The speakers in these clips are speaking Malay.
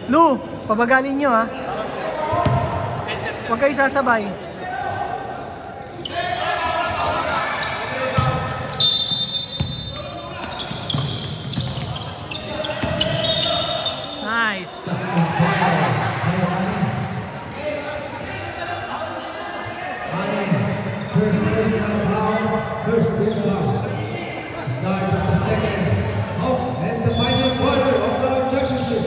Lu, pabagalin nyo ha. Huwag kayo sasabay. Nice. First start of the second half and the final quarter of the championship.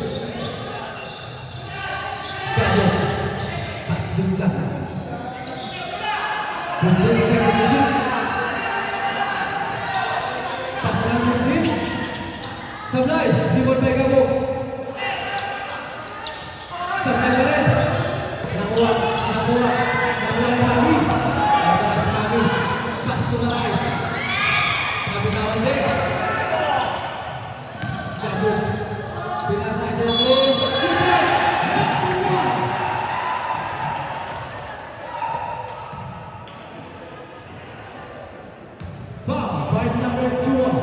Sablay, libur Megabok. Sablay balik. Nakuha kami. Pas tumalay. Kapitawan din. Sabuk. Binasa Jabuk. Foul by number 2.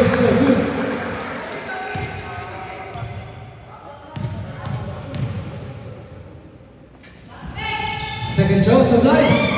so good. Second show, Sublime.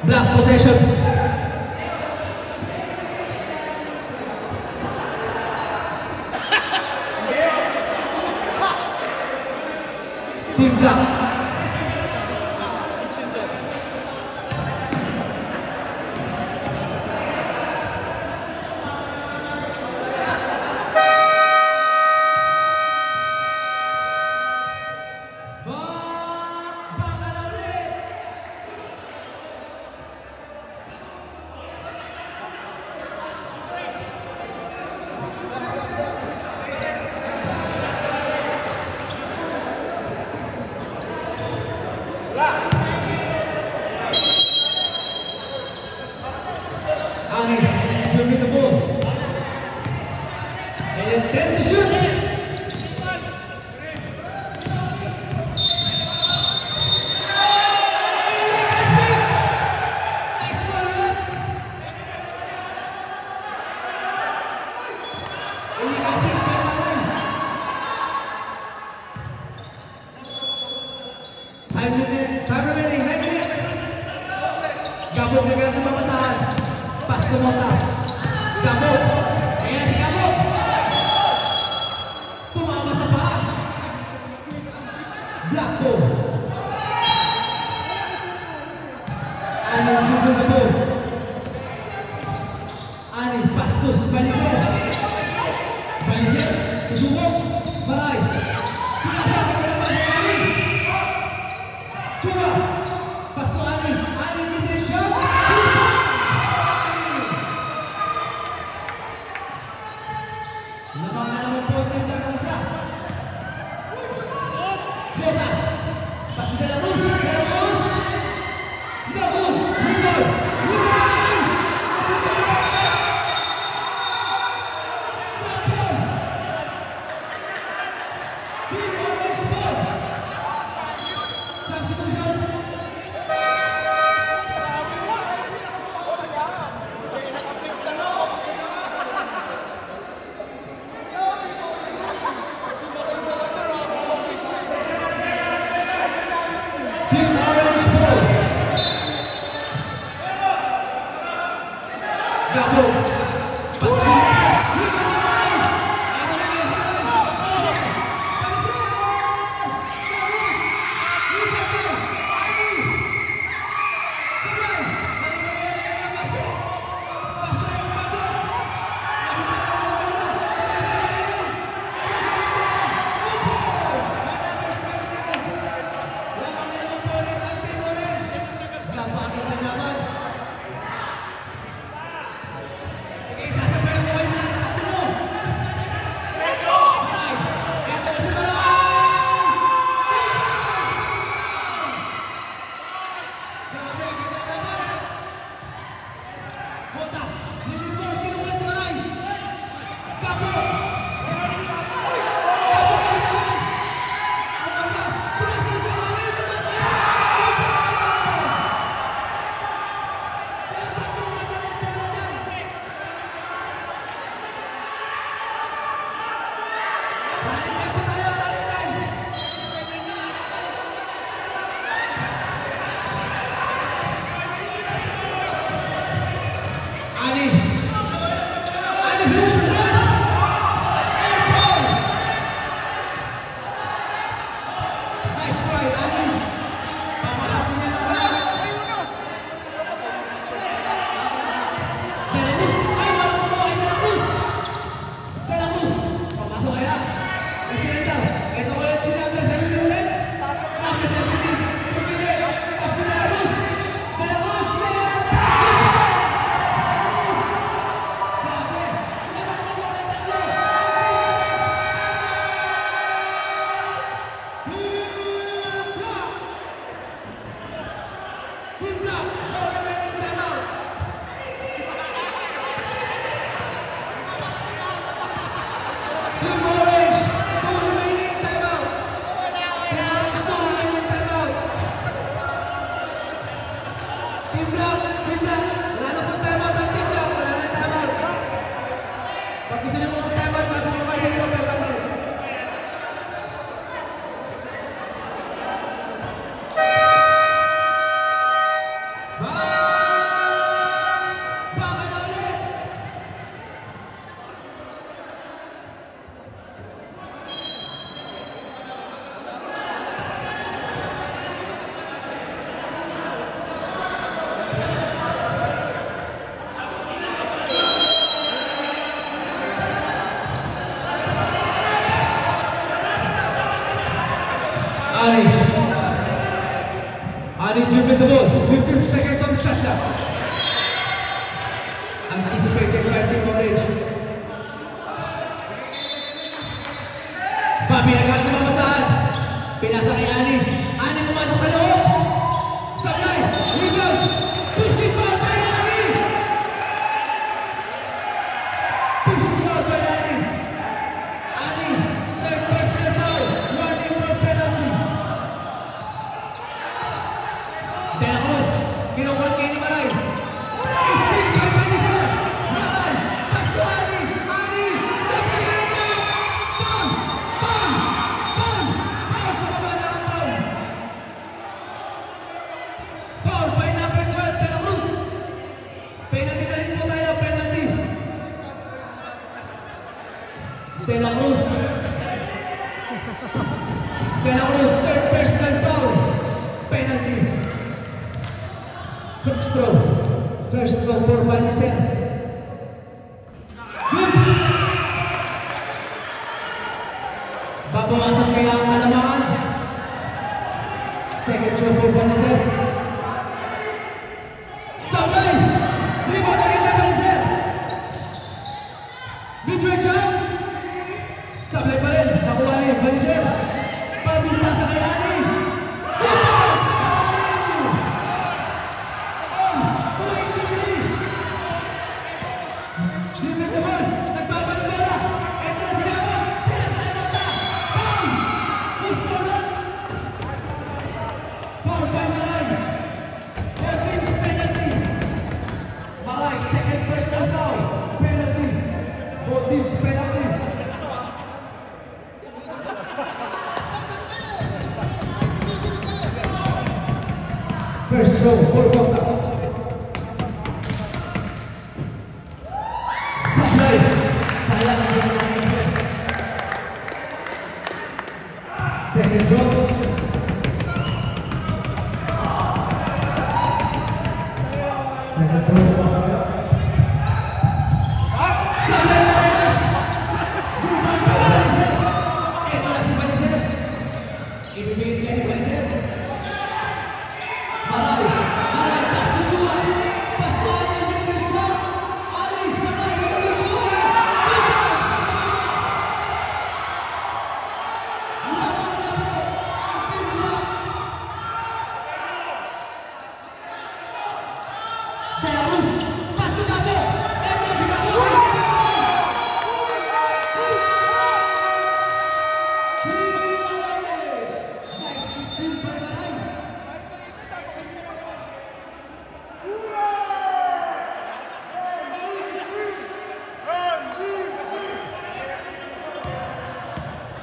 Black possession. Team Black. Gabok dengan pembasahan. Pas ke Mota. Gabok. Si Gabok. Pembawa sepahan. Blako. Ani juga betul. Ani pas tu. Balizer. Balizer. Kesubuk. Barai. Coba. Pas tu Ani. Ani kita jump. Team Orange ball. Gabo. Ali dribbling the ball, 15 seconds on the shot clock. Anticipated by Team Orange. Fabi agad tumamasaan. Pinasa kay Ani. Ani pumasok sa loob. Sablay, rebound. Pushing ball by Ani. Pushing ball by Ani. Ani, third personal foul. Running for penalty. De La Cruz, kinukul kay ni Maray. Still by Melissa. Maray, pass to Ani. Ani, sablay rebound. Foul, foul, foul. Foul sa baba ng foul. Foul by number 12, De La Cruz. Penalty na rin po tayo, penalty. De La Cruz. De La Cruz, third personal foul. Penalty. First throw. First throw for Vanessa. Good. Babawasan kaya ang malamangan. Second throw for Vanessa. Sablay! Rebound again by Vanessa. Midway jump. Sablay pa rin. Nakuha ni Vanessa. Pabibasa kay Ani. Foul by Maray. First row, full contact. Sablay. Sayang dia menang. Second row. Second row.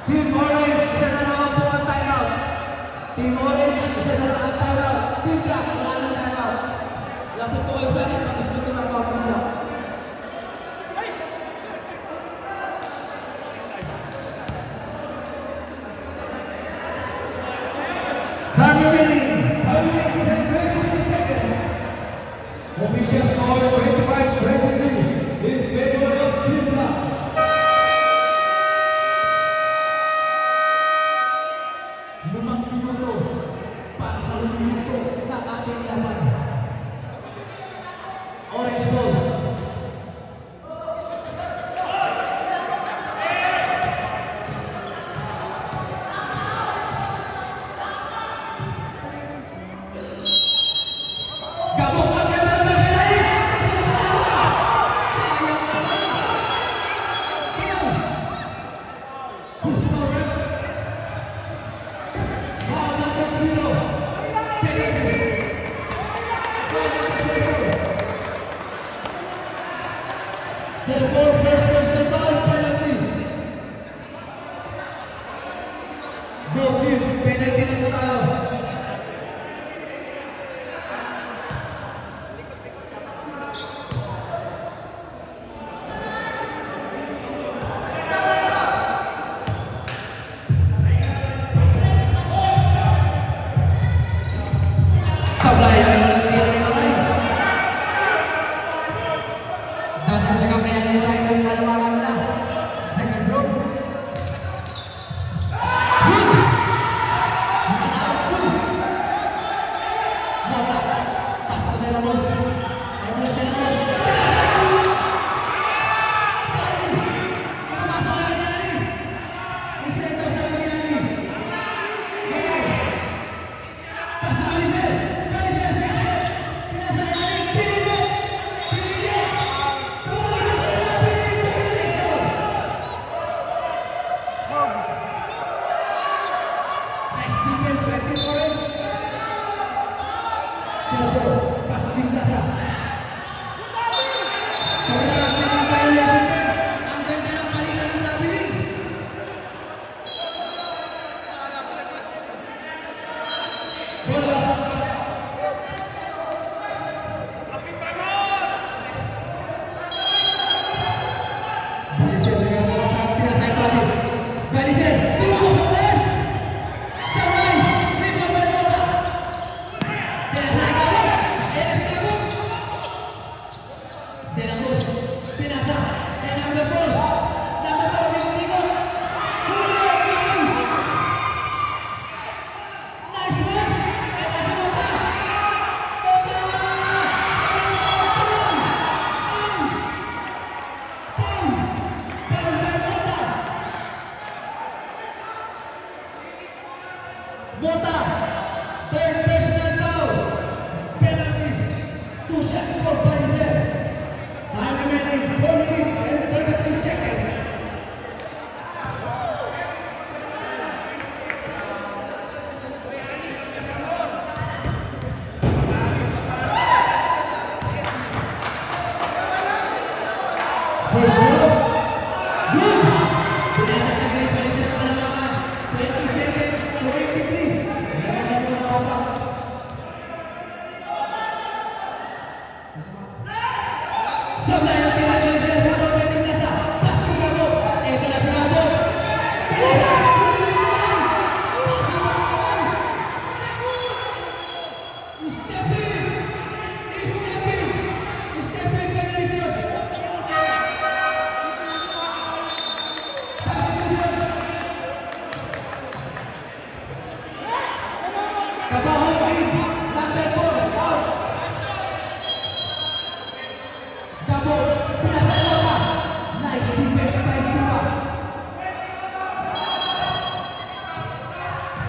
Team Orange isa na naman po ang timeout. Team Orange isa na lang ang timeout. Team Black wala ng timeout. Lapit po kayo sa akin pag gusto nyo lang ako Team Black. Time remaining 5 minutes and 26 seconds. Official score 25-23 in favor of Team Black. 5 minuto para sa 5 minuto na ating laban. Orange ball. Gabungan ka na sa lalim. Sayang naman. Kill. Who's scorer? Servo first personal foul penalty. Both teams penalty na po tayo. Sablay ang penalty ang Malay. Dadagdagan pa yan yung line ng lalawakan na. Second row. Mota. Pasto de la Luz. Andres de la Luz. Pumasok ka lang yan. Isilento sa Pagilani. Ngayon. Pasto Baliser. Baliser sa kasi. Pinasa yan. Pinili. Pinili. Nice defense by Team Orange. Servo, Pasting Plaza. Grabe ng violation. Ang ganda ng palitan ng Rabiling. Bola. Baliser dengan sangat pinasay pagi. Baliser, sumako sa press. Sabay, rebound by Mota. Pinasay Gabon. Ayan na si Gabon. De la Luz, pinasa. And number 4. Number 4, likot-likot. Huli. Nice one. Ito si Mota. Mota. Mota, third personal foul, penalty, 2 shots for Baliser. Time remaining 4 minutes and 33 seconds. First shot, good. Pinatagay Baliser ang kalamangan, 27-23.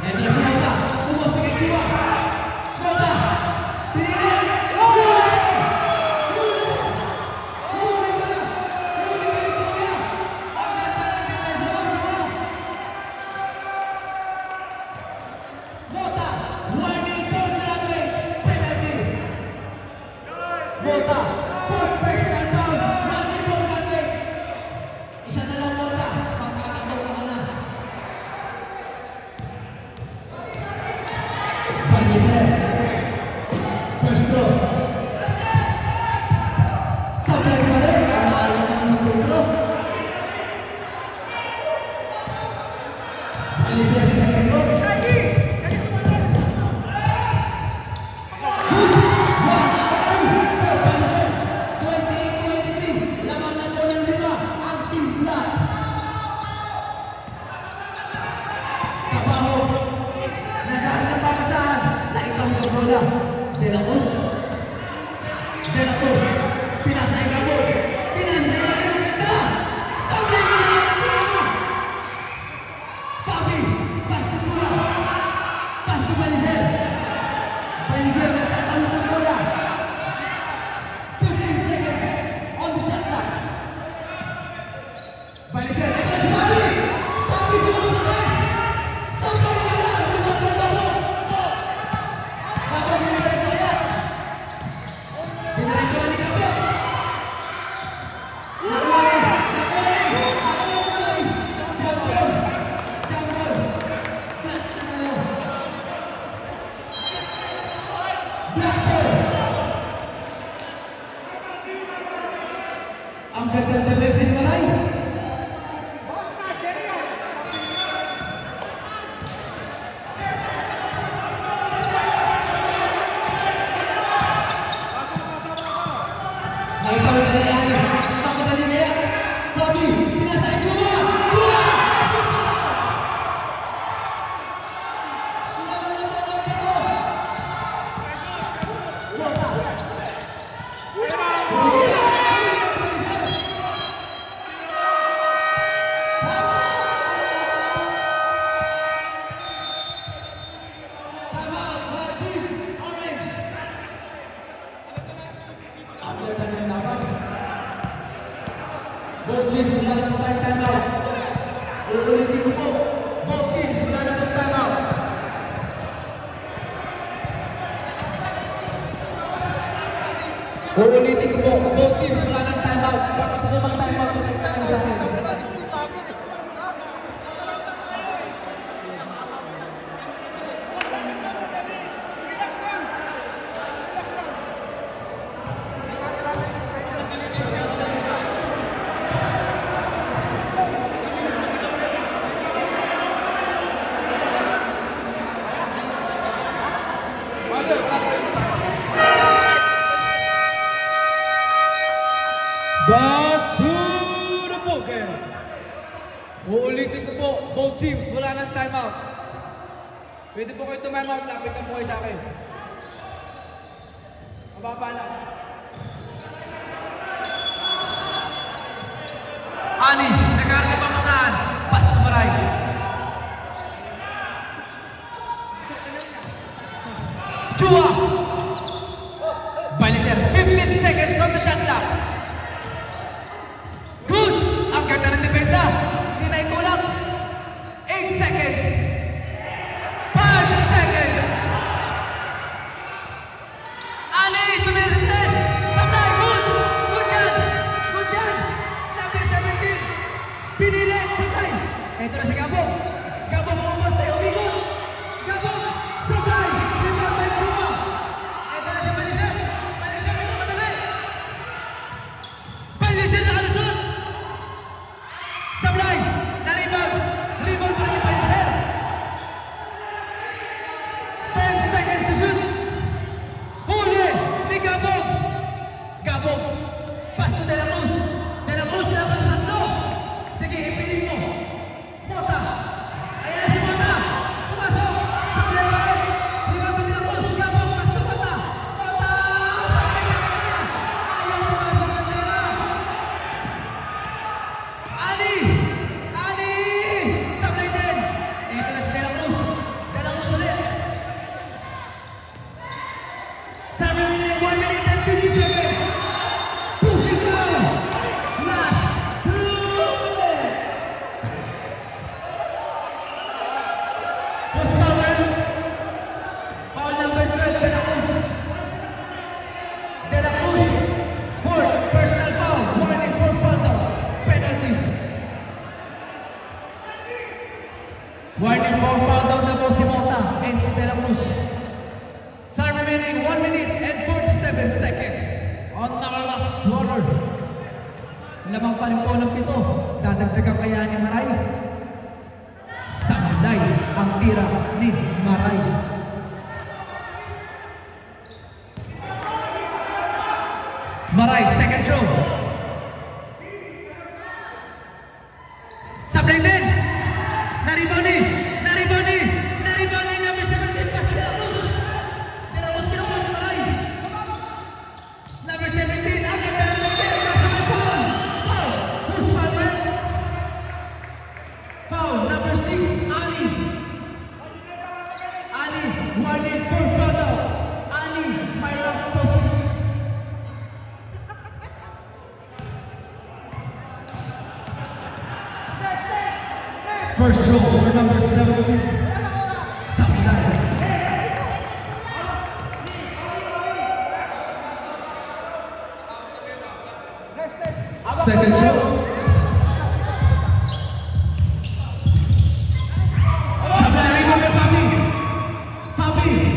Ito na si Mota. Umos na kay Chua. Mota. Pinili. Mota, full personal foul, running for Gatwick. Isa na lang Mota, magkakataw ka na. Valmiser, first throw. Sablay pa rin, ang maalam naman sa full throw. Valmiser, second throw. De la Cruz, pinasa ang gabo, pinasa ang ganda, sabi Papi, pas ke Chua, pas ke Valmiser, nagtatalon ng bola, 15 seconds on the shot clock. Valmiser, ito na si Papi sumunod sa press, sabi bola, lumabas ng gabo, binidiretso niya ni Gabo. Nakuha rin. Champion. Blackball. Ang gandang defense ni Maray. Nagkamadali na yan. Bobby, pinasa ang Chua! Both teams sudah dapat timeout. Uulitin ko po. Both teams sudah dapat timeout. Uulitin ko po. Both teams sudah dapat timeout. Bakit sa lumang timeout kung nagkakaroon sa sila? Back to the ballgame. Uulitin ko po, both teams, wala ng timeout. Pwede po kayo tumimeout, lapit lang po kayo sa akin. Mababa lang. Ani, nagkaroon pa masaan. Pass to Maray. Chua! Valmiser, 15 seconds on the shot clock. Good! Ang ganda ng depensa. Hindi na ikulang. 8 seconds. 5 seconds. Ali, tumira sa tres. Sabay, good! Good yan! Good yan! Number 17. Pinili, sabay. Ito na si Gabong. Gabong umabos tayo, umigot. Gabong, sabay. Pinabay Chua. Ito na si Valmiser. Valmiser, ito madali. for foul down na po si Mota and si De La Cruz. Time remaining 1 minute and 47 seconds on our last quarter. Lamang pa rin po ng pito. Dadagdagan kaya ni Maray. Sablay ang tira ni Maray. Maray, second throw. Sablay din. Nariboni number 17 pas De La Cruz. De La Cruz kinuha ni Maray. Number 17 agad na lang din. Kasama foul. Who's foul, man? Foul number 6 Ali. Ali warning for foul. Ali my love so sweet. First throw for number 17. Sablay. Second throw. Sablay rebound kay Fabi.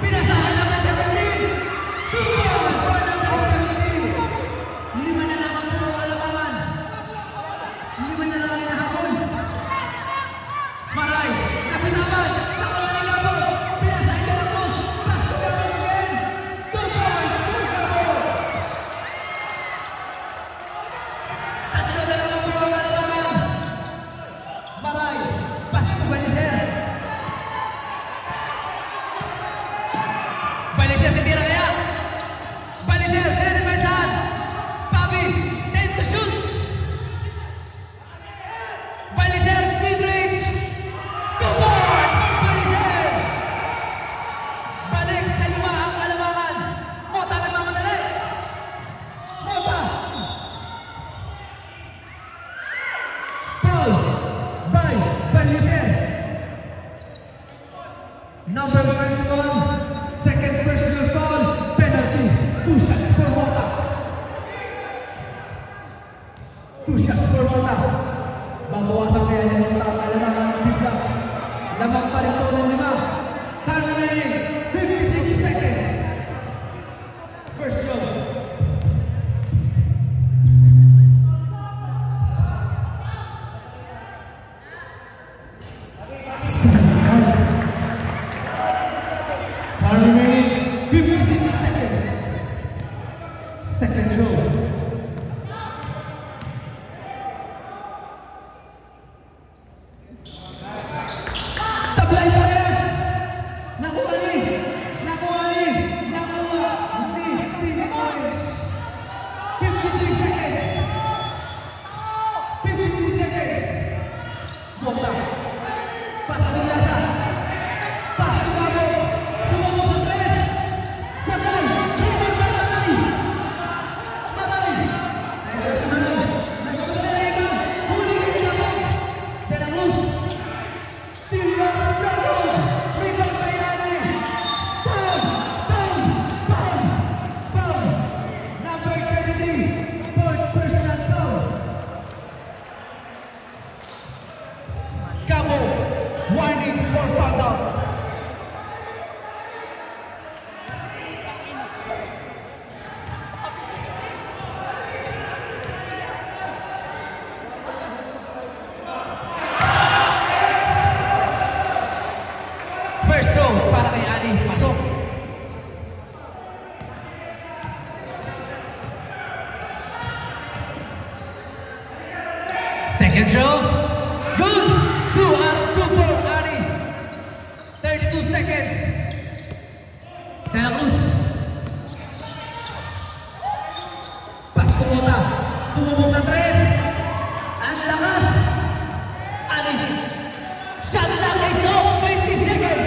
Pinasahan number 17. 2 points for number 17. 5 na lang ang alamangan. 5 na lang ang hinahabol. Maray, napinawad, nakuha ni Labo, pinasahin De La Cruz, pass to Gabo again, 2 points, 2 Gabo. Tatlo na lang po ang alamangan. Maray, pass to Balicer. Balicer titira kaya. Balicer, tinidepensahan. Fabi, tend to shoot. Balicer, mid-range. Balik sa lima ang kalamangan. Mota nagmamadali. Mota. Foul by Balicer. Number 21, second personal foul, penalty. 2 shots for Mota. 2 shots for Mota. Babawasan kaya niya ng tao kalamangan ng bigla. Lamang pa rin po ng 5. Time remaining 56 seconds. First row. Time remaining 56 seconds. Second row. Sablay Pares. Nakuha ni. Hindi points. 53 seconds. 53 seconds. Mota. Pasa sa Lasa. Pasa sa Gabo. Sumabog sa 3. Sablay. Rebound by Maray. Nagkamadali na rebound. Huli kay Gabo. De La Cruz. Tira sa Gabo. Rebound by Ali. Foul. Number 33. Fourth personal foul. Gabo. Warning for foul down. First throw para kay Ali. Pasok. Second throw. Good. 2 out of 2 for Ali. 32 seconds. De La Cruz. Pass to Mota. Sumubok sa 3. Ang lakas. Ali. Shot lang kay So. 20 seconds.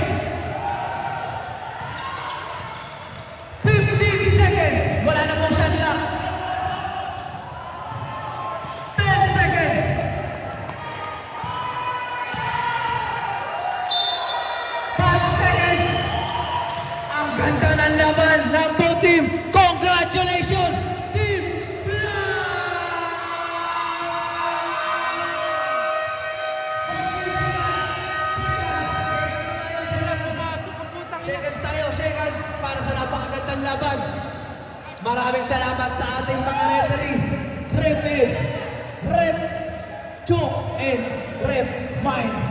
Maraming salamat sa ating mga referee, Ref Chok, and Ref Mine.